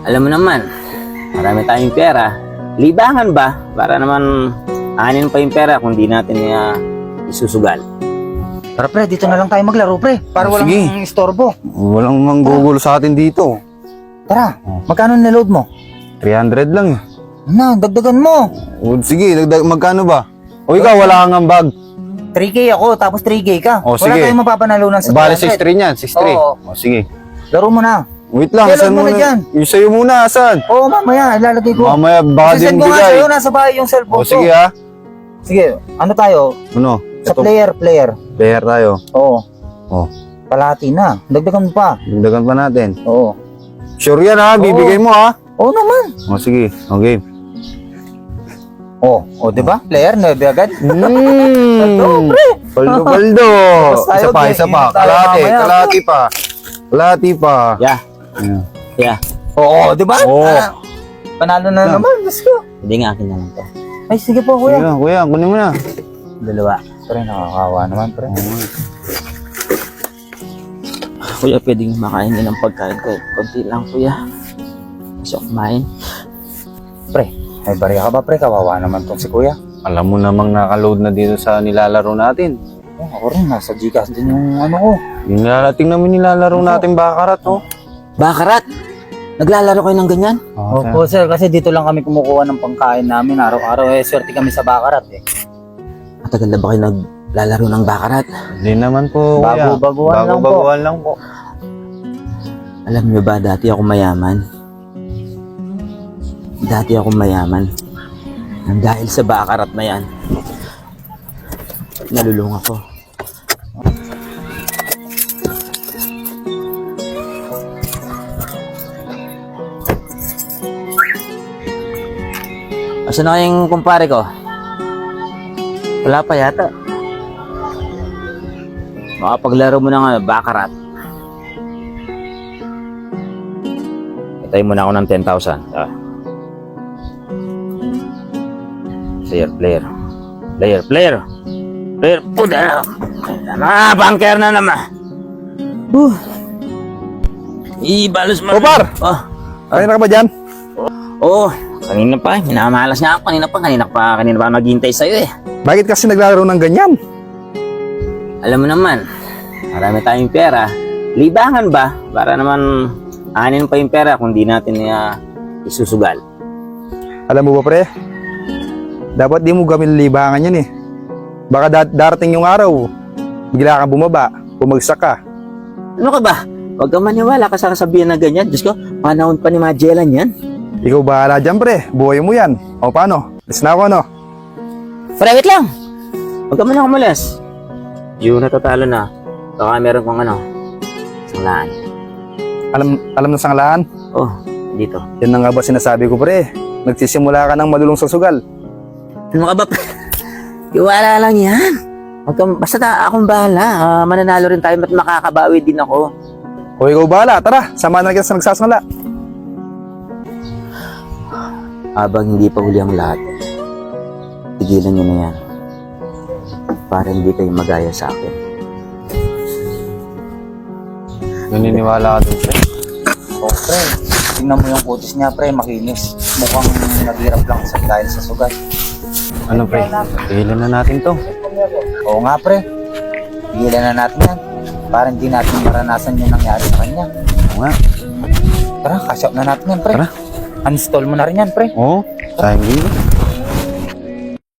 Alam mo naman, marami tayong pera. Libangan ba? Para naman anin pa yung pera kung di natin isusugal. Tara pre, dito na lang tayo maglaro pre. Para walang Sige. istorbo. Walang manggugulo sa atin dito. Tara, magkano niload mo? 300 lang. Na, dagdagan mo. O, sige, magkano ba? O ikaw, wala kang ambag. 3K ako, tapos 3K ka. O, Wala sige. tayong mapapanalunan sa Bale, 300. 6-3 niyan, 6-3. Oo. O, sige. Laro mo na. Wait lang, Kaya saan load mo na dyan. Yung sa'yo muna, saan? Oo, mamaya, ilalagay ko. Mamaya, baka Sisend din ko nga bigay. sa'yo, nasa bahay yung cellphone O, sige ha. Sige, ano tayo? Ano? Sa Ito, player. player tayo. Oo. O, Palati na. Dagdagan mo pa. dagdagan pa natin. Oo. Sure yan ha, bibigay mo ha. Oo naman. O, sige. O, game. Oo, di ba? Player, 9 agad. Paldo. Tapos tayo, Isa pa. game tayo mamaya. Kalati pa. Kalati pa. Yeah. Ayan. Yeah. Oo, di ba? Oo. Panalo na naman. Let's go. Hindi nga akin na lang to. Ay, sige po, kuya. Kuya, kuya, kunin mo na. Dalawa. Pre, nakakawa naman, pre. Kuya, pwedeng makain din ng pagkain ko. Kunti lang, kuya. Kasi ako kumain. Pre, may barya ka ba, pre? Kawawa naman tong si kuya. Alam mo namang nakaload na dito sa nilalaro natin. Oo, ako rin. Nasa Gcash din yung ano ko. Yung nalating namin nilalaro natin bakarat, no? Bakarat! Naglalaro kayo ng ganyan? Opo, sir. Kasi dito lang kami kumukuha ng pangkain namin. Araw-araw, swerte kami sa bakarat, eh. Matagal na ba kayo naglalaro ng bakarat? Hindi naman po, kuya. Bago-baguhan lang po. Bago-baguhan lang po. Alam niyo ba, dati ako mayaman. Dati ako mayaman. Nang dahil sa bakarat na yan, nalulung ako. Asan na kayong kumpare ko? Wala pa yata. Makapaglaro mo ng bakarat. Itay mo na ako ng 10,000. Player. Puda. Banker na naman. Ibalos mo. Par! Oh. Kanina ka ba dyan? Oo. Kanina pa. Minamalas nga ako. Kanina pa naghihintay sa'yo eh. Bakit kasi naglalaro ng ganyan? Alam mo naman, marami tayong pera. Libangan ba? Para naman anin pa yung pera kung di natin isusugal. Alam mo ba, pre? Dapat di mo gawin libangan yan eh. Baka darating yung araw, bigla kang bumaba, bumagsak ka. Ano ka ba? Huwag kang maniwala ka sa kasabihan na ganyan. Diyos ko, panahon pa ni Magellan yan. Ikaw bahala dyan, pre. Buhay mo yan. O paano? Listen na ako, ano? Pre, wait lang! Huwag ka muna kumalas. Yung natatalo na, baka meron kong sanglaan. Alam ng sanglaan? Oh, dito. Yan na nga ba sinasabi ko, pre? Nagsisimula ka ng malulong sa sugal. Ano ka ba? Iwala lang yan. Basta akong bahala. Mananalo rin tayo at makakabawi din ako. O ikaw bahala, tara. Samahan na kita sa nagsasangla. Habang hindi pa huli ang lahat, tigilan nyo na yan. Para hindi kayo magaya sa akin. Naniniwala ka dun, pre? Oo, pre. Tingnan mo yung kutis niya, pre. Makinis. Mukhang naghirap lang dahil sa sugat. Ano, pre? Tigilan na natin to. Oo nga, pre. Tigilan na natin yan. Para hindi natin maranasan yung nangyari sa kanya. Oo nga. Tara, cash out na natin yan, pre. Tara. Uninstall mo na rin yan, pre. Oo. Sayang din.